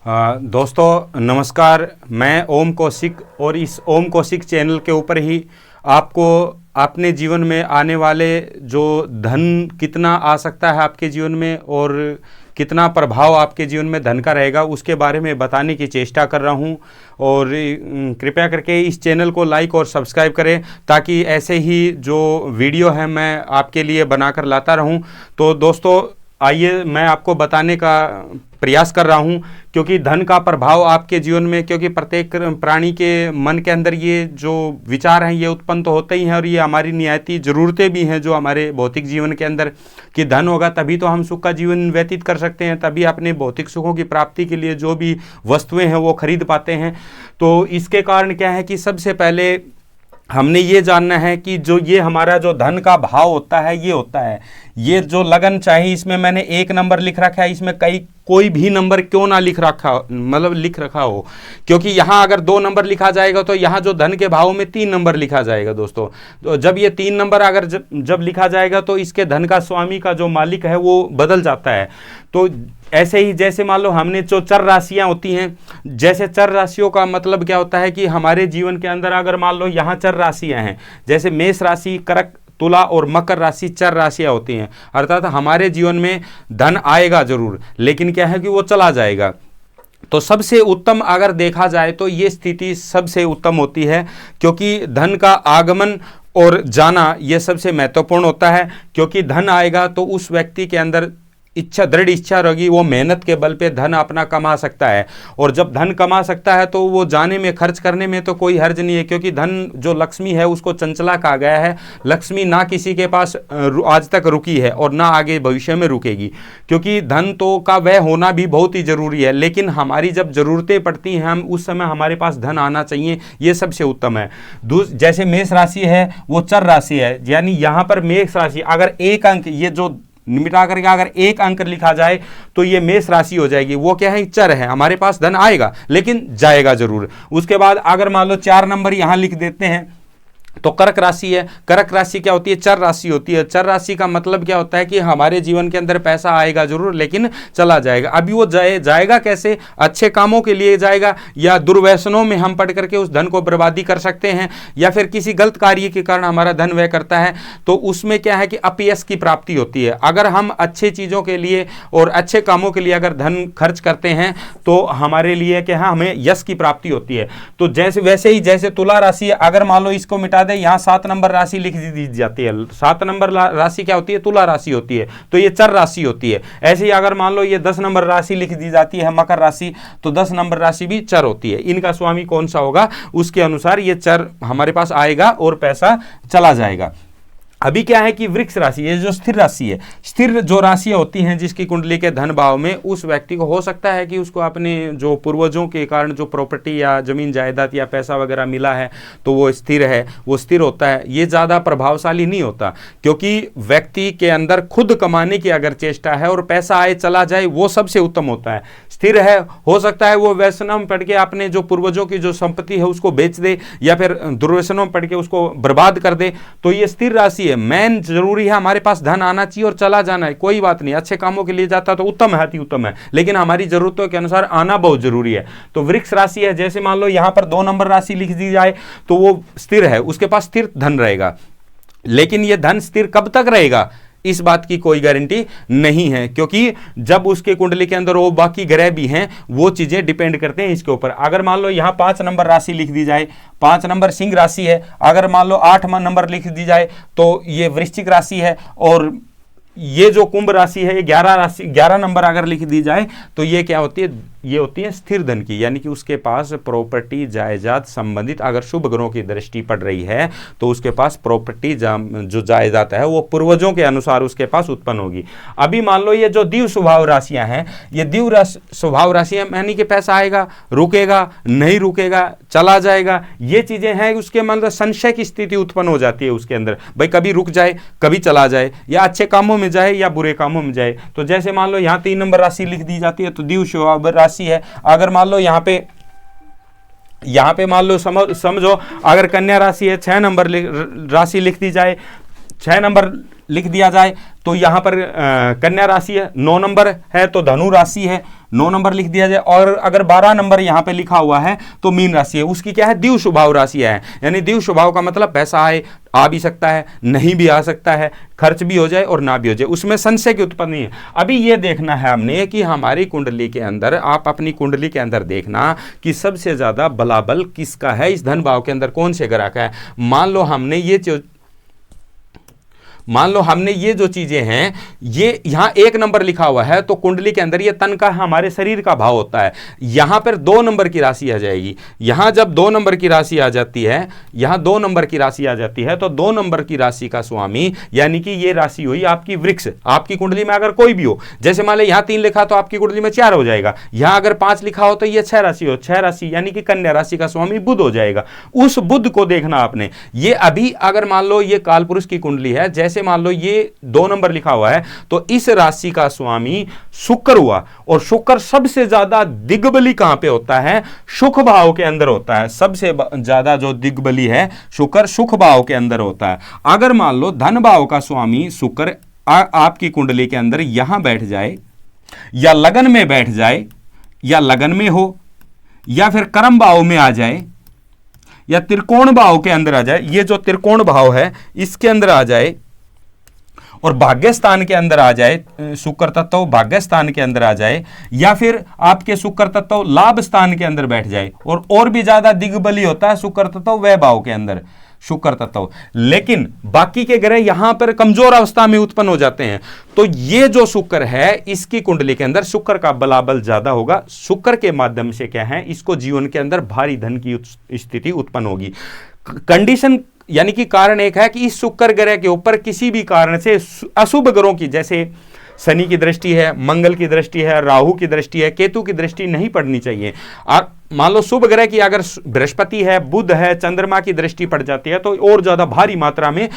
दोस्तों नमस्कार, मैं ओम कौशिक और इस ओम कौशिक चैनल के ऊपर ही आपको अपने जीवन में आने वाले जो धन कितना आ सकता है आपके जीवन में और कितना प्रभाव आपके जीवन में धन का रहेगा उसके बारे में बताने की चेष्टा कर रहा हूं। और कृपया करके इस चैनल को लाइक और सब्सक्राइब करें ताकि ऐसे ही जो वीडियो है मैं आपके लिए बनाकर लाता रहूं। तो दोस्तों आइए मैं आपको बताने का प्रयास कर रहा हूं, क्योंकि धन का प्रभाव आपके जीवन में, क्योंकि प्रत्येक प्राणी के मन के अंदर ये जो विचार हैं ये उत्पन्न तो होते ही हैं और ये हमारी नियति ज़रूरतें भी हैं जो हमारे भौतिक जीवन के अंदर, कि धन होगा तभी तो हम सुख का जीवन व्यतीत कर सकते हैं, तभी अपने भौतिक सुखों की प्राप्ति के लिए जो भी वस्तुएं हैं वो खरीद पाते हैं। तो इसके कारण क्या है कि सबसे पहले हमने ये जानना है कि जो ये हमारा जो धन का भाव होता है ये होता है, ये जो लगन चाहिए, इसमें मैंने 1 नंबर लिख रखा है, इसमें कोई भी नंबर क्यों ना लिख रखा हो, क्योंकि यहाँ अगर 2 नंबर लिखा जाएगा तो यहाँ जो धन के भाव में 3 नंबर लिखा जाएगा दोस्तों। तो जब ये 3 नंबर अगर जब लिखा जाएगा तो इसके धन का स्वामी का जो मालिक है वो बदल जाता है। तो ऐसे ही जैसे मान लो हमने जो चर राशियां होती हैं, जैसे चर राशियों का मतलब क्या होता है कि हमारे जीवन के अंदर अगर मान लो यहाँ चर राशियां हैं, जैसे मेष राशि, कर्क, तुला और मकर राशि चर राशियां होती हैं, अर्थात हमारे जीवन में धन आएगा जरूर, लेकिन क्या है कि वो चला जाएगा। तो सबसे उत्तम अगर देखा जाए तो ये स्थिति सबसे उत्तम होती है, क्योंकि धन का आगमन और जाना ये सबसे महत्वपूर्ण होता है। क्योंकि धन आएगा तो उस व्यक्ति के अंदर दृढ़ इच्छा रहेगी, वो मेहनत के बल पे धन अपना कमा सकता है, और जब धन कमा सकता है तो वो जाने में, खर्च करने में तो कोई हर्ज नहीं है, क्योंकि धन जो लक्ष्मी है उसको चंचला कहा गया है। लक्ष्मी ना किसी के पास आज तक रुकी है और ना आगे भविष्य में रुकेगी, क्योंकि धन तो का व्यय होना भी बहुत ही जरूरी है, लेकिन हमारी जब जरूरतें पड़ती हैं हम उस समय हमारे पास धन आना चाहिए, ये सबसे उत्तम है। जैसे मेष राशि है वो चर राशि है, यानी यहाँ पर मेष राशि अगर 1 अंक, ये जो मिटा करके अगर 1 अंक लिखा जाए तो ये मेष राशि हो जाएगी। वो क्या है, चर है, हमारे पास धन आएगा लेकिन जाएगा जरूर। उसके बाद अगर मान लो 4 नंबर यहां लिख देते हैं तो कर्क राशि है। कर्क राशि क्या होती है, चर राशि होती है। चर राशि का मतलब क्या होता है कि हमारे जीवन के अंदर पैसा आएगा जरूर लेकिन चला जाएगा। अभी वो जाएगा कैसे, अच्छे कामों के लिए जाएगा या दुर्व्यसनों में हम पड़ करके उस धन को बर्बादी कर सकते हैं, या फिर किसी गलत कार्य के कारण हमारा धन व्यय करता है तो उसमें क्या है कि अपयश की प्राप्ति होती है। अगर हम अच्छे चीज़ों के लिए और अच्छे कामों के लिए अगर धन खर्च करते हैं तो हमारे लिए क्या है, हमें यश की प्राप्ति होती है। तो वैसे ही जैसे तुला राशि, अगर मान लो इसको मिटा दे, यहां 7 नंबर राशि लिख दी जाती है। 7 नंबर राशि क्या होती है, तुला राशि होती है, तो ये चर राशि होती है। ऐसे ही अगर मान लो ये 10 नंबर राशि लिख दी जाती है, मकर राशि, तो 10 नंबर राशि भी चर होती है। इनका स्वामी कौन सा होगा उसके अनुसार ये चर हमारे पास आएगा और पैसा चला जाएगा। अभी क्या है कि वृक्ष राशि, ये जो स्थिर राशि है, स्थिर जो राशियां होती हैं जिसकी कुंडली के धन भाव में, उस व्यक्ति को हो सकता है कि उसको अपने जो पूर्वजों के कारण जो प्रॉपर्टी या जमीन जायदाद या पैसा वगैरह मिला है तो वो स्थिर है, वो स्थिर होता है। ये ज़्यादा प्रभावशाली नहीं होता, क्योंकि व्यक्ति के अंदर खुद कमाने की अगर चेष्टा है और पैसा आए चला जाए वो सबसे उत्तम होता है। स्थिर है, हो सकता है वो व्यसनों में पड़ के अपने जो पूर्वजों की जो संपत्ति है उसको बेच दे या फिर दुर्व्यसनों में पड़ के उसको बर्बाद कर दे, तो ये स्थिर राशि। मेन जरूरी है हमारे पास धन आना चाहिए और चला जाना है, कोई बात नहीं, अच्छे कामों के लिए जाता तो उत्तम है, अति उत्तम है, लेकिन हमारी जरूरतों के अनुसार आना बहुत जरूरी है। तो वृक्ष राशि है, जैसे मान लो यहां पर 2 नंबर राशि लिख दी जाए तो वो स्थिर है, उसके पास स्थिर धन रहेगा, लेकिन यह धन स्थिर कब तक रहेगा इस बात की कोई गारंटी नहीं है, क्योंकि जब उसके कुंडली के अंदर वो बाकी ग्रह भी हैं वो चीजें डिपेंड करते हैं इसके ऊपर। अगर मान लो यहाँ 5 नंबर राशि लिख दी जाए, 5 नंबर सिंह राशि है, अगर मान लो 8 नंबर लिख दी जाए तो ये वृश्चिक राशि है, और ये जो कुंभ राशि है ये 11 नंबर अगर लिख दी जाए तो ये क्या होती है, ये होती है स्थिर धन की, यानी कि उसके पास प्रॉपर्टी जायदाद संबंधित अगर शुभ ग्रहों की दृष्टि पड़ रही है तो उसके पास प्रॉपर्टी जो जायदाद है वो पूर्वजों के अनुसार उसके पास उत्पन्न होगी। अभी मान लो ये जो द्विव स्वभाव राशियां हैं, ये द्विव स्वभाव राशियां, यानी कि पैसा आएगा, रुकेगा, नहीं रुकेगा, चला जाएगा, ये चीजें हैं, उसके मतलब संशय की स्थिति उत्पन्न हो जाती है उसके अंदर, भाई कभी रुक जाए, कभी चला जाए, या अच्छे कामों में जाए या बुरे कामों में जाए। तो जैसे मान लो यहाँ 3 नंबर राशि लिख दी जाती है तो द्विव स्वभाव राशि है। अगर मान लो यहाँ पे मान लो समझो अगर कन्या राशि है, 6 नंबर राशि लिख दी जाए 6 नंबर लिख दिया जाए तो यहाँ पर कन्या राशि है, 9 नंबर है तो धनु राशि है, 9 नंबर लिख दिया जाए। और अगर 12 नंबर यहाँ पे लिखा हुआ है तो मीन राशि है, उसकी क्या है, द्विव स्वभाव राशि है। यानी द्विव स्वभाव का मतलब पैसा आए, आ भी सकता है, नहीं भी आ सकता है, खर्च भी हो जाए और ना भी हो जाए, उसमें संशय की उत्पत्ति नहीं है। अभी ये देखना है हमने कि हमारी कुंडली के अंदर, आप अपनी कुंडली के अंदर देखना कि सबसे ज्यादा बलाबल किसका है, इस धन भाव के अंदर कौन से ग्रह का है। मान लो हमने ये जो चीजें हैं, ये यहां 1 नंबर लिखा हुआ है तो कुंडली के अंदर ये तन का हमारे शरीर का भाव होता है। यहां पर 2 नंबर की राशि आ जाएगी। यहां जब 2 नंबर की राशि आ जाती है, यहां 2 नंबर की राशि आ जाती है तो 2 नंबर की राशि का स्वामी, यानी कि ये राशि हुई आपकी वृक्ष। आपकी कुंडली में अगर कोई भी हो, जैसे मान लो यहां 3 लिखा तो आपकी कुंडली में 4 हो जाएगा, यहां अगर 5 लिखा हो तो ये 6 राशि हो, 6 राशि यानी कि कन्या राशि का स्वामी बुध हो जाएगा। उस बुध को देखना आपने। ये अभी अगर मान लो ये कालपुरुष की कुंडली है, जैसे मान लो ये 2 नंबर लिखा हुआ है तो इस राशि का स्वामी शुक्र हुआ, और शुक्र सबसे ज्यादा दिग्बली कहां पे होता है, सुख भाव के अंदर होता है। सबसे ज्यादा जो दिग्बली है शुक्र सुख भाव के अंदर होता है। अगर मान लो धन भाव का स्वामी शुक्र आपकी कुंडली के अंदर यहां बैठ जाए, या लगन में बैठ जाए, या लगन में हो, या फिर कर्म भाव में आ जाए, या त्रिकोण भाव के अंदर आ जाए, ये जो त्रिकोण भाव है इसके अंदर आ जाए, और भाग्य स्थान के अंदर आ जाए, शुक्र तत्व भाग्य स्थान के अंदर आ जाए, या फिर आपके शुक्र तत्व लाभ स्थान के अंदर बैठ जाए, और भी ज्यादा दिग्बली होता है शुक्र तत्व वह भाव के अंदर शुक्र तत्व। लेकिन बाकी के ग्रह यहां पर कमजोर अवस्था में उत्पन्न हो जाते हैं। तो ये जो शुक्र है इसकी कुंडली के अंदर शुक्र का बलाबल ज्यादा होगा। शुक्र के माध्यम से क्या है, इसको जीवन के अंदर भारी धन की स्थिति उत्पन्न होगी। कंडीशन यानी कि कारण एक है कि इस शुक्र ग्रह के ऊपर किसी भी कारण से अशुभ ग्रहों की, जैसे शनि की दृष्टि है, मंगल की दृष्टि है, राहु की दृष्टि है, केतु की दृष्टि नहीं पड़नी चाहिए। मान लो शुभ ग्रह की अगर बृहस्पति है, बुध है, चंद्रमा की दृष्टि पड़ जाती है तो और ज्यादा भारी मात्रा में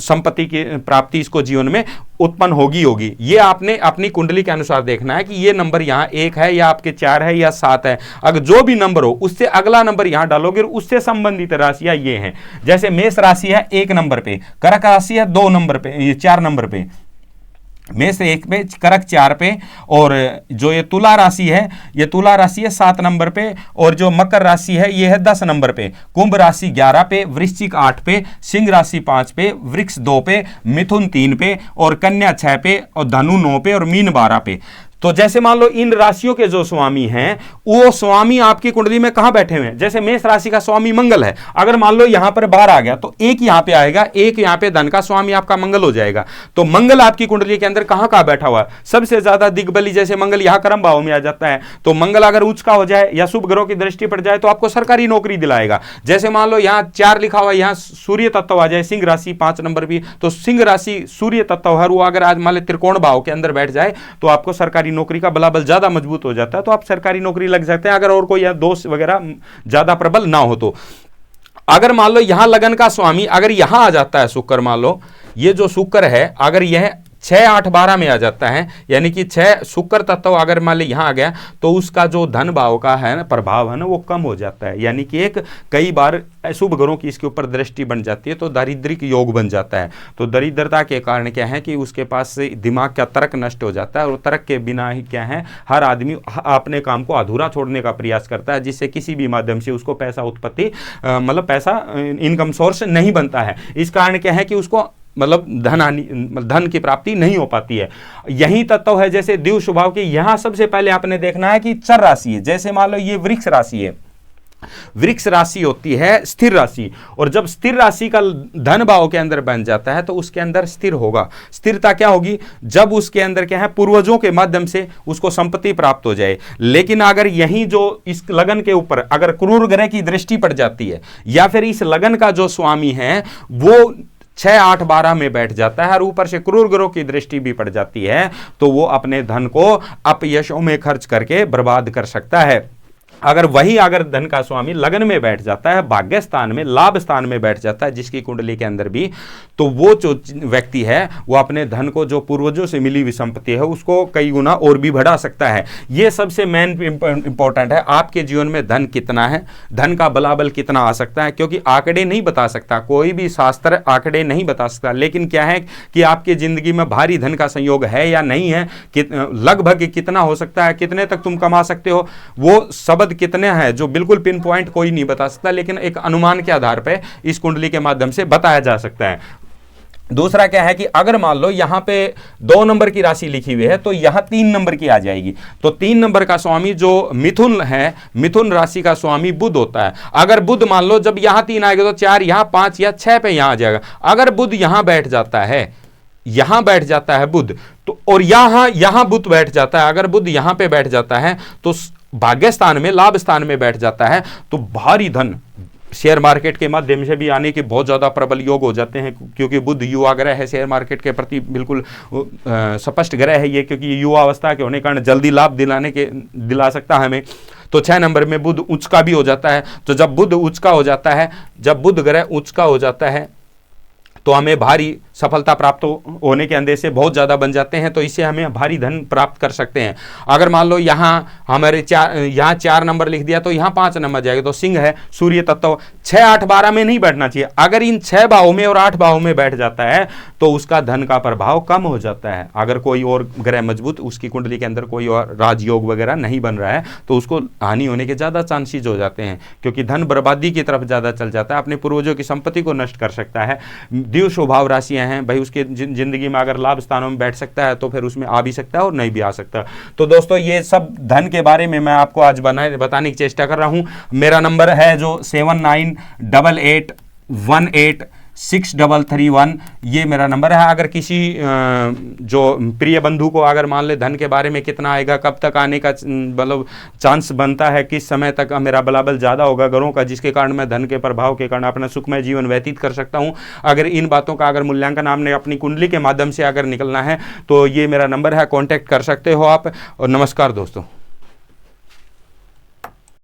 संपत्ति की प्राप्ति इसको जीवन में उत्पन्न होगी। ये आपने अपनी कुंडली के अनुसार देखना है कि ये नंबर यहाँ 1 है या आपके 4 है या 7 है। अगर जो भी नंबर हो उससे अगला नंबर यहाँ डालोगे, उससे संबंधित राशियां ये हैं। जैसे मेष राशि है 1 नंबर पे, कर्क राशि है 2 नंबर पे, ये 4 नंबर पे, मेष 1 पे, कर्क 4 पे, और जो ये तुला राशि है, ये तुला राशि है 7 नंबर पे, और जो मकर राशि है ये है 10 नंबर पे, कुंभ राशि 11 पे, वृश्चिक 8 पे, सिंह राशि 5 पे, वृक्ष 2 पे, मिथुन 3 पे, और कन्या 6 पे, और धनु 9 पे, और मीन 12 पे। तो जैसे मान लो इन राशियों के जो स्वामी हैं वो स्वामी आपकी कुंडली में कहां बैठे हुए हैं। जैसे मेष राशि का स्वामी मंगल है, अगर मान लो यहां पर 12 आ गया तो 1 यहां पे आएगा, 1 यहां पे धन का स्वामी आपका मंगल हो जाएगा। तो मंगल आपकी कुंडली के अंदर कहां कहां बैठा हुआ है, सबसे ज्यादा दिग्बली। जैसे मंगल यहां कर्म भाव में आ जाता है तो मंगल अगर उच्च का हो जाए या शुभ ग्रहों की दृष्टि पड़ जाए तो आपको सरकारी नौकरी दिलाएगा। जैसे मान लो यहां 4 लिखा हुआ, यहां सूर्य तत्व आ जाए, सिंह राशि 5 नंबर भी, तो सिंह राशि सूर्य तत्व है, वो अगर आज मान लो त्रिकोण भाव के अंदर बैठ जाए तो आपको सरकारी नौकरी का बलाबल ज्यादा मजबूत हो जाता है, तो आप सरकारी नौकरी लग सकते हैं, अगर और कोई दोष वगैरह ज्यादा प्रबल ना हो तो। अगर मान लो यहां लगन का स्वामी अगर यहां आ जाता है शुक्र, मान लो ये जो शुक्र है अगर यह 6, 8, 12 में आ जाता है, यानी कि 6 शुक्र तत्व अगर मान लो यहां आ गया तो उसका जो धन भाव का है ना प्रभाव है ना वो कम हो जाता है। यानी कि एक कई बार शुभ ग्रहों की इसके ऊपर दृष्टि बन जाती है तो दारिद्रिक योग बन जाता है। तो दरिद्रता के कारण क्या है कि उसके पास से दिमाग का तर्क नष्ट हो जाता है, और तर्क के बिना ही क्या है हर आदमी अपने काम को अधूरा छोड़ने का प्रयास करता है, जिससे किसी भी माध्यम से उसको पैसा उत्पत्ति मतलब पैसा इनकम सोर्स नहीं बनता है। इस कारण क्या है कि उसको मतलब धन की प्राप्ति नहीं हो पाती है। यही तत्व है जैसे द्विव स्वभाव की। यहां सबसे पहले आपने देखना है कि चर राशि है। जैसे मान लो ये वृक्ष राशि है, वृक्ष राशि होती है स्थिर राशि, और जब स्थिर राशि का धन भाव के अंदर बन जाता है तो उसके अंदर स्थिर होगा। स्थिरता क्या होगी, जब उसके अंदर क्या है पूर्वजों के माध्यम से उसको संपत्ति प्राप्त हो जाए। लेकिन अगर यही जो इस लगन के ऊपर अगर क्रूर ग्रह की दृष्टि पड़ जाती है, या फिर इस लगन का जो स्वामी है वो 6, 8, 12 में बैठ जाता है और ऊपर से क्रूर ग्रहों की दृष्टि भी पड़ जाती है, तो वो अपने धन को अपयशों में खर्च करके बर्बाद कर सकता है। अगर वही अगर धन का स्वामी लग्न में बैठ जाता है, भाग्य स्थान में, लाभ स्थान में बैठ जाता है जिसकी कुंडली के अंदर भी, तो वो जो व्यक्ति है वो अपने धन को, जो पूर्वजों से मिली हुई संपत्ति है, उसको कई गुना और भी बढ़ा सकता है। ये सबसे मेन इंपॉर्टेंट है। आपके जीवन में धन कितना है, धन का बलाबल कितना आ सकता है, क्योंकि आंकड़े नहीं बता सकता, कोई भी शास्त्र आंकड़े नहीं बता सकता, लेकिन क्या है कि आपकी जिंदगी में भारी धन का संयोग है या नहीं है, लगभग कितना हो सकता है, कितने तक तुम कमा सकते हो, वो शब्द कितने हैं जो बिल्कुल पिन पॉइंट कोई नहीं बता सकता, लेकिन एक अनुमान के आधार पर इस कुंडली के माध्यम से बताया जा सकता है। दूसरा क्या है कि अगर मान लो यहां पे 2 नंबर की राशि लिखी हुई है तो यहां 3 नंबर की आ जाएगी, तो 3 नंबर का स्वामी जो मिथुन है, मिथुन राशि का स्वामी बुध होता है। अगर बुध मान लो जब यहां 3 आएगा तो 4 यहां, 5 या 6 पे यहां आ जाएगा। अगर बुध यहां बैठ जाता है, यहां बैठ जाता है बुध, तो और यहां बुध बैठ जाता है, अगर बुध यहां पे बैठ जाता है तो भाग्य स्थान में, लाभ स्थान में बैठ जाता है, तो भारी धन शेयर मार्केट के माध्यम से भी आने के बहुत ज़्यादा प्रबल योग हो जाते हैं, क्योंकि बुध युवा ग्रह है, शेयर मार्केट के प्रति बिल्कुल स्पष्ट ग्रह है ये, क्योंकि युवा अवस्था के होने के कारण जल्दी लाभ दिला सकता है हमें। तो 6 नंबर में बुध उच्च का भी हो जाता है। तो जब बुध उच्च का हो जाता है, जब बुध ग्रह उच्च का हो जाता है तो हमें भारी सफलता प्राप्त होने के अंदेशे बहुत ज़्यादा बन जाते हैं, तो इससे हमें भारी धन प्राप्त कर सकते हैं। अगर मान लो यहाँ हमारे यहाँ 4 नंबर लिख दिया तो यहाँ 5 नंबर जाएगा, तो सिंह है, सूर्य तत्व, 6, 8, 12 में नहीं बैठना चाहिए। अगर इन 6 भावों में और 8 भावों में बैठ जाता है तो उसका धन का प्रभाव कम हो जाता है। अगर कोई और ग्रह मजबूत, उसकी कुंडली के अंदर कोई और राजयोग वगैरह नहीं बन रहा है, तो उसको हानि होने के ज़्यादा चांसेज हो जाते हैं, क्योंकि धन बर्बादी की तरफ ज़्यादा चल जाता है, अपने पूर्वजों की संपत्ति को नष्ट कर सकता है। द्वितीय स्वभाव राशियां हैं भाई, उसके जिंदगी में अगर लाभ स्थानों में बैठ सकता है तो फिर उसमें आ भी सकता है और नहीं भी आ सकता। तो दोस्तों ये सब धन के बारे में मैं आपको आज बताने की चेष्टा कर रहा हूं। मेरा नंबर है जो 7988186331, ये मेरा नंबर है। अगर किसी जो प्रिय बंधु को अगर मान ले धन के बारे में कितना आएगा, कब तक आने का मतलब चांस बनता है, किस समय तक मेरा बलाबल ज़्यादा होगा ग्रहों का, जिसके कारण मैं धन के प्रभाव के कारण अपना सुखमय जीवन व्यतीत कर सकता हूं, अगर इन बातों का अगर मूल्यांकन आपने अपनी कुंडली के माध्यम से अगर निकलना है तो ये मेरा नंबर है, कॉन्टैक्ट कर सकते हो आप। और नमस्कार दोस्तों।